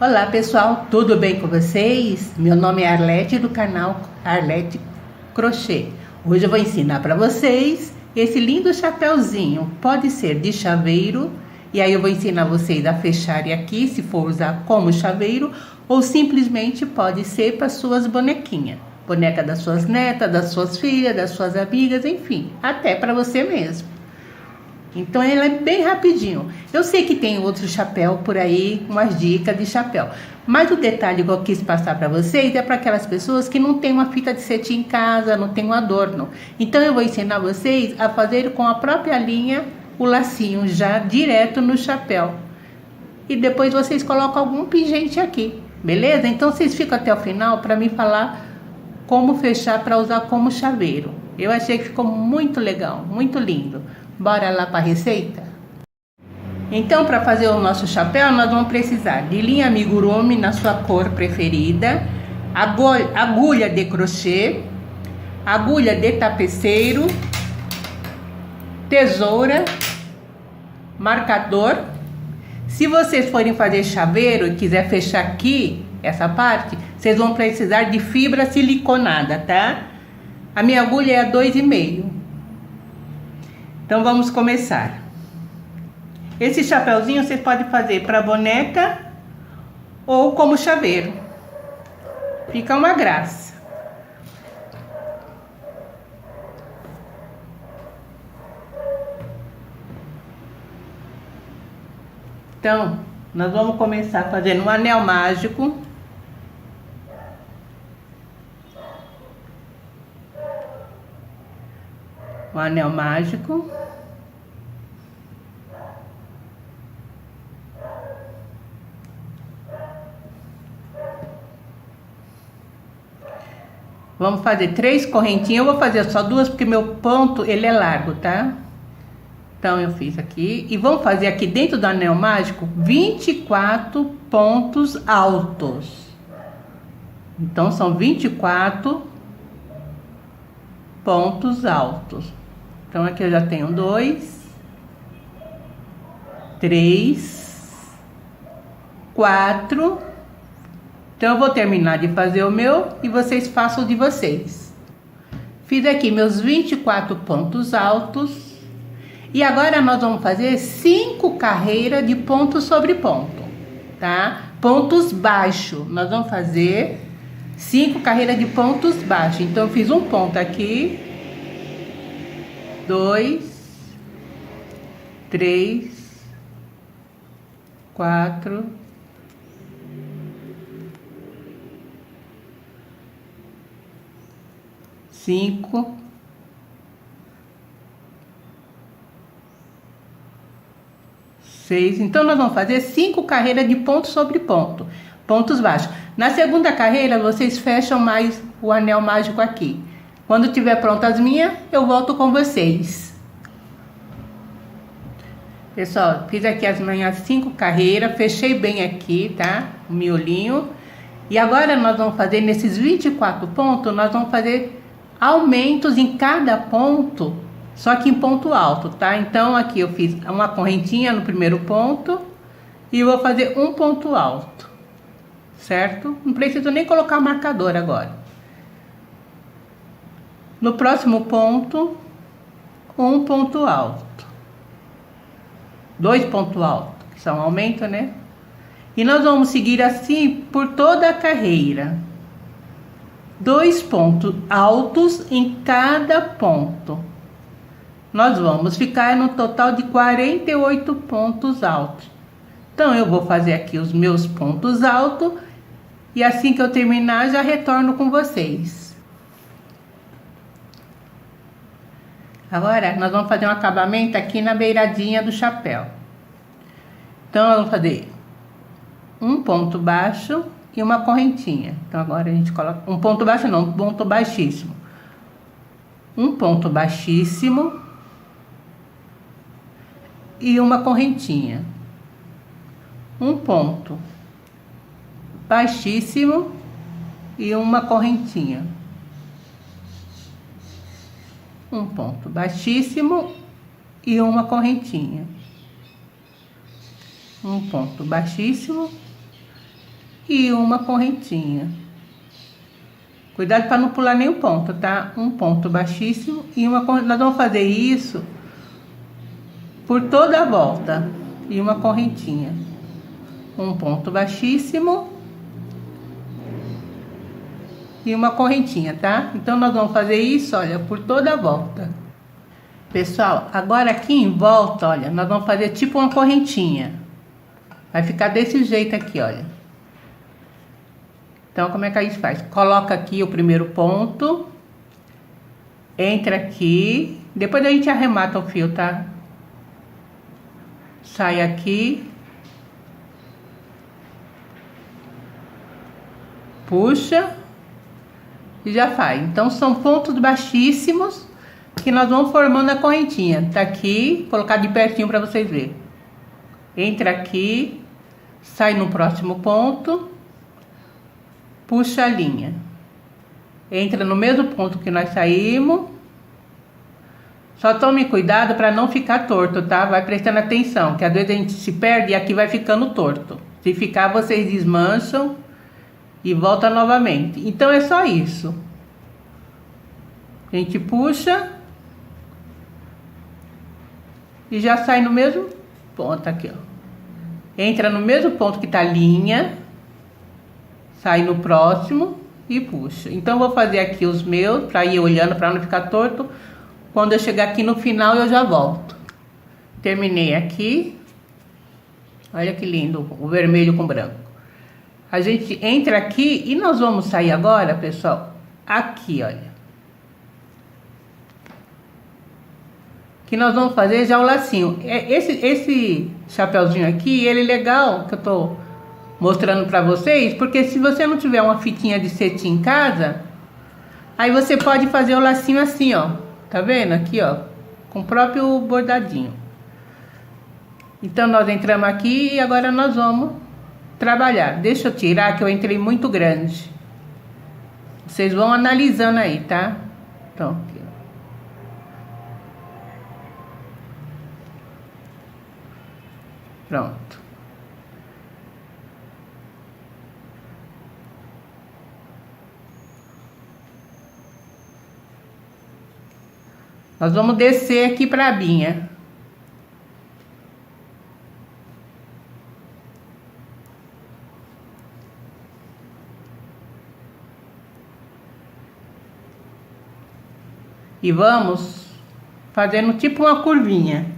Olá pessoal, tudo bem com vocês? Meu nome é Arlete do canal Arlete Crochê. Hoje eu vou ensinar para vocês esse lindo chapéuzinho. Pode ser de chaveiro, e aí eu vou ensinar vocês a fecharem aqui, se for usar como chaveiro, ou simplesmente pode ser para suas bonequinhas. Boneca das suas netas, das suas filhas, das suas amigas, enfim, até para você mesmo. Então ela é bem rapidinho. Eu sei que tem outro chapéu por aí, umas dicas de chapéu. Mas o detalhe que eu quis passar para vocês é para aquelas pessoas que não tem uma fita de cetim em casa, não tem um adorno. Então eu vou ensinar vocês a fazer com a própria linha o lacinho já direto no chapéu. E depois vocês colocam algum pingente aqui, beleza? Então vocês ficam até o final para me falar como fechar para usar como chaveiro. Eu achei que ficou muito legal, muito lindo. Bora lá para a receita? Então, para fazer o nosso chapéu, nós vamos precisar de linha amigurumi na sua cor preferida, agulha de crochê, agulha de tapeceiro, tesoura, marcador. Se vocês forem fazer chaveiro e quiser fechar aqui, essa parte, vocês vão precisar de fibra siliconada, tá? A minha agulha é a 2,5. Então vamos começar. Esse chapéuzinho vocês podem fazer para boneca ou como chaveiro. Fica uma graça. Então, nós vamos começar fazendo um anel mágico. Um anel mágico. Vamos fazer 3 correntinhas. Eu vou fazer só 2 porque meu ponto ele é largo, tá? Então eu fiz aqui e vamos fazer aqui dentro do anel mágico 24 pontos altos. Então são 24 pontos altos. Então aqui eu já tenho 2, 3, 4. Então eu vou terminar de fazer o meu e vocês façam o de vocês. Fiz aqui meus 24 pontos altos. E agora nós vamos fazer 5 carreiras de ponto sobre ponto, tá? Pontos baixos. Nós vamos fazer 5 carreiras de pontos baixos. Então eu fiz um ponto aqui. 2, 3, 4, 5, 6. Então nós vamos fazer 5 carreiras de ponto sobre ponto, pontos baixos. Na segunda carreira vocês fecham mais o anel mágico aqui. Quando tiver pronto as minhas, eu volto com vocês. Pessoal, fiz aqui as minhas 5 carreiras, fechei bem aqui, tá? O miolinho. E agora nós vamos fazer nesses 24 pontos, nós vamos fazer aumentos em cada ponto, só que em ponto alto, tá? Então aqui eu fiz uma correntinha no primeiro ponto e eu vou fazer um ponto alto, certo? Não preciso nem colocar marcador agora. No próximo ponto, um ponto alto, 2 pontos altos, que são aumento, né? E nós vamos seguir assim por toda a carreira. 2 pontos altos em cada ponto. Nós vamos ficar no total de 48 pontos altos. Então eu vou fazer aqui os meus pontos altos e assim que eu terminar já retorno com vocês. Agora nós vamos fazer um acabamento aqui na beiradinha do chapéu. Então eu vou fazer um ponto baixo e uma correntinha. Então agora a gente coloca um ponto baixo, não, um ponto baixíssimo. Um ponto baixíssimo e uma correntinha. Um ponto baixíssimo e uma correntinha. Um ponto baixíssimo e uma correntinha. Um ponto baixíssimo e uma correntinha. Cuidado para não pular nenhum ponto, tá? Um ponto baixíssimo e uma correntinha. Nós vamos fazer isso por toda a volta e uma correntinha. Um ponto baixíssimo e uma correntinha, tá? Então nós vamos fazer isso, olha, por toda a volta. Pessoal, agora aqui em volta, olha, nós vamos fazer tipo uma correntinha. Vai ficar desse jeito aqui, olha. Então, como é que a gente faz? Coloca aqui o primeiro ponto. Entra aqui. Depois a gente arremata o fio, tá? Sai aqui. Puxa. E já faz. Então, são pontos baixíssimos que nós vamos formando a correntinha. Tá aqui. Vou colocar de pertinho para vocês verem. Entra aqui. Sai no próximo ponto. Puxa a linha. Entra no mesmo ponto que nós saímos. Só tome cuidado para não ficar torto, tá? Vai prestando atenção, que às vezes a gente se perde e aqui vai ficando torto. Se ficar, vocês desmancham e volta novamente. Então é só isso. A gente puxa e já sai no mesmo ponto aqui, ó. Entra no mesmo ponto que tá a linha. Sai no próximo e puxa. Então, vou fazer aqui os meus, para ir olhando, para não ficar torto. Quando eu chegar aqui no final, eu já volto. Terminei aqui. Olha que lindo, o vermelho com branco. A gente entra aqui e nós vamos sair agora, pessoal, aqui, olha. Que nós vamos fazer já o lacinho. Esse chapeuzinho aqui, ele é legal, que eu tô mostrando pra vocês, porque se você não tiver uma fitinha de cetim em casa, aí você pode fazer o lacinho assim, ó. Tá vendo? Aqui, ó. Com o próprio bordadinho. Então, nós entramos aqui e agora nós vamos trabalhar. Deixa eu tirar, que eu entrei muito grande. Vocês vão analisando aí, tá? Então, aqui, ó. Pronto. Nós vamos descer aqui para a abinha. E vamos fazendo tipo uma curvinha.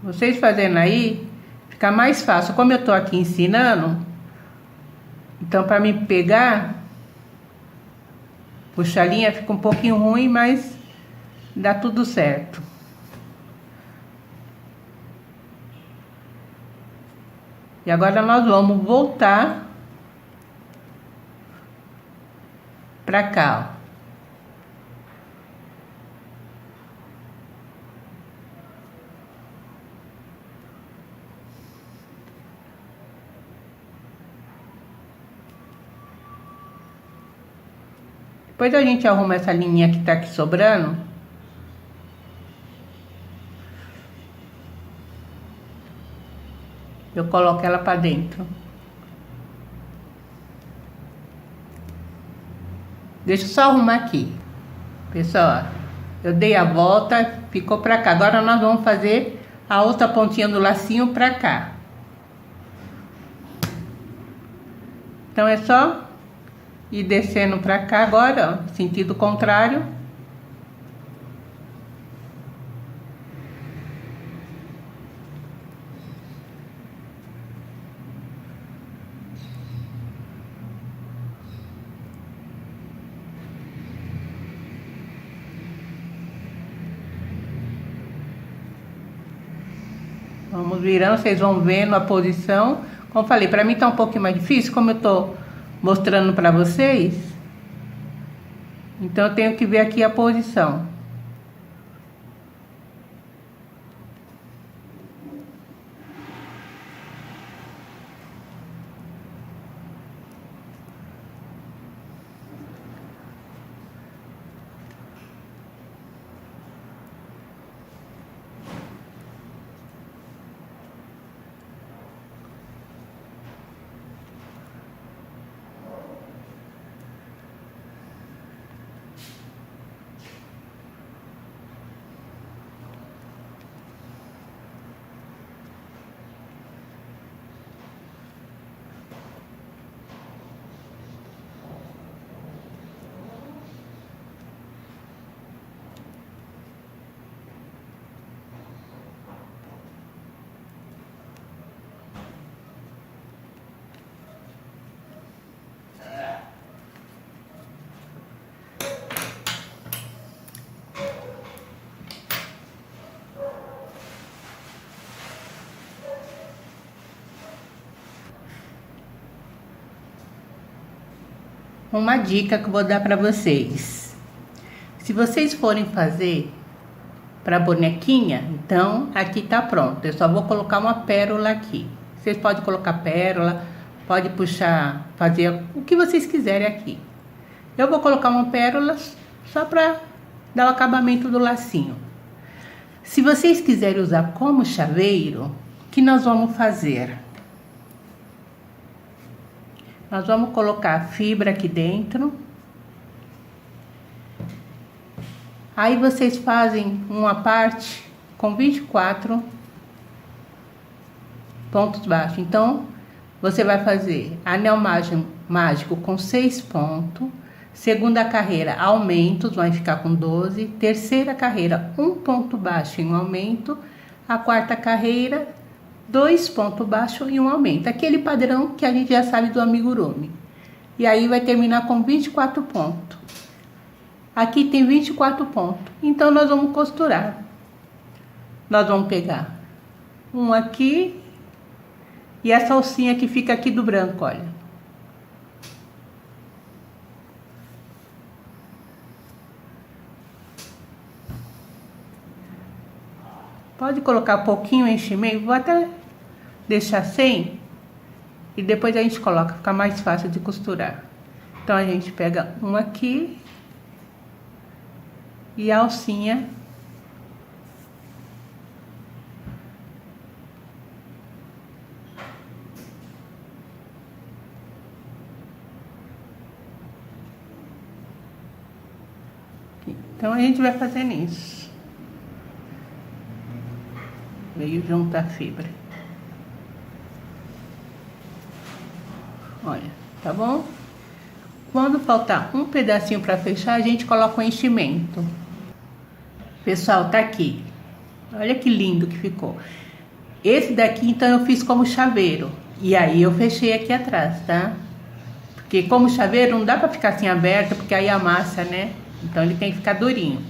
Vocês fazendo aí, fica mais fácil. Como eu tô aqui ensinando, então para me pegar, puxar a linha fica um pouquinho ruim, mas dá tudo certo. E agora nós vamos voltar pra cá, ó. Depois a gente arruma essa linha que tá aqui sobrando. Eu coloco ela pra dentro. Deixa eu só arrumar aqui. Pessoal, eu dei a volta, ficou pra cá. Agora nós vamos fazer a outra pontinha do lacinho pra cá. Então é só ir descendo pra cá agora, ó, sentido contrário. Vamos virando, vocês vão vendo a posição. Como falei, pra mim tá um pouquinho mais difícil, como eu tô mostrando pra vocês. Então eu tenho que ver aqui a posição. uma dica que eu vou dar para vocês. Se vocês forem fazer para bonequinha, então aqui tá pronto. Eu só vou colocar uma pérola aqui. Vocês podem colocar pérola, pode puxar, fazer o que vocês quiserem aqui. Eu vou colocar uma pérola só para dar o acabamento do lacinho. Se vocês quiserem usar como chaveiro, o que nós vamos fazer? Nós vamos colocar a fibra aqui dentro. Aí vocês fazem uma parte com 24 pontos baixos. Então, você vai fazer anel mágico com 6 pontos. Segunda carreira, aumentos, vai ficar com 12. Terceira carreira, 1 ponto baixo e um aumento. A quarta carreira, 2 pontos baixos e um aumento. Aquele padrão que a gente já sabe do amigurumi. E aí vai terminar com 24 pontos. Aqui tem 24 pontos. Então, nós vamos costurar. Nós vamos pegar um aqui e essa alcinha que fica aqui do branco, olha. Pode colocar um pouquinho enchimento, vou até deixar sem e depois a gente coloca, fica mais fácil de costurar. Então, a gente pega um aqui e a alcinha aqui. Então, a gente vai fazendo isso. Veio juntar a fibra. Olha, tá bom? Quando faltar um pedacinho para fechar, a gente coloca o enchimento. Pessoal, tá aqui. Olha que lindo que ficou. Esse daqui, então, eu fiz como chaveiro. E aí, eu fechei aqui atrás, tá? Porque como chaveiro, não dá pra ficar assim aberto, porque aí amassa, né? Então, ele tem que ficar durinho.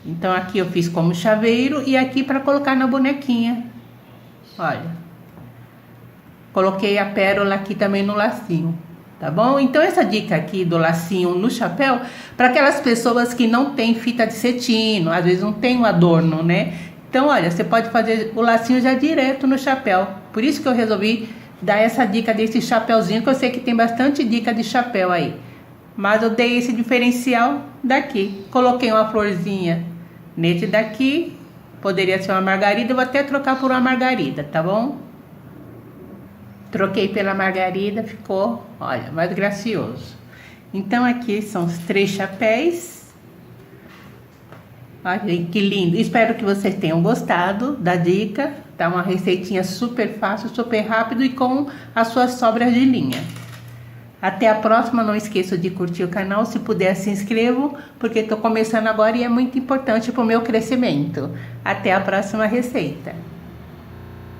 Então, aqui eu fiz como chaveiro e aqui para colocar na bonequinha. Olha. Coloquei a pérola aqui também no lacinho. Tá bom? Então, essa dica aqui do lacinho no chapéu, para aquelas pessoas que não tem fita de cetim, às vezes não tem um adorno, né? Então, olha, você pode fazer o lacinho já direto no chapéu. Por isso que eu resolvi dar essa dica desse chapéuzinho, que eu sei que tem bastante dica de chapéu aí. Mas eu dei esse diferencial daqui. Coloquei uma florzinha nesse daqui. Poderia ser uma margarida, eu vou até trocar por uma margarida, tá bom? Troquei pela margarida, ficou, olha, mais gracioso. Então, aqui são os 3 chapéus. Olha que lindo. Espero que vocês tenham gostado da dica. Tá uma receitinha super fácil, super rápido e com as suas sobras de linha. Até a próxima. Não esqueça de curtir o canal. Se puder, se inscrevam, porque estou começando agora e é muito importante para o meu crescimento. Até a próxima receita.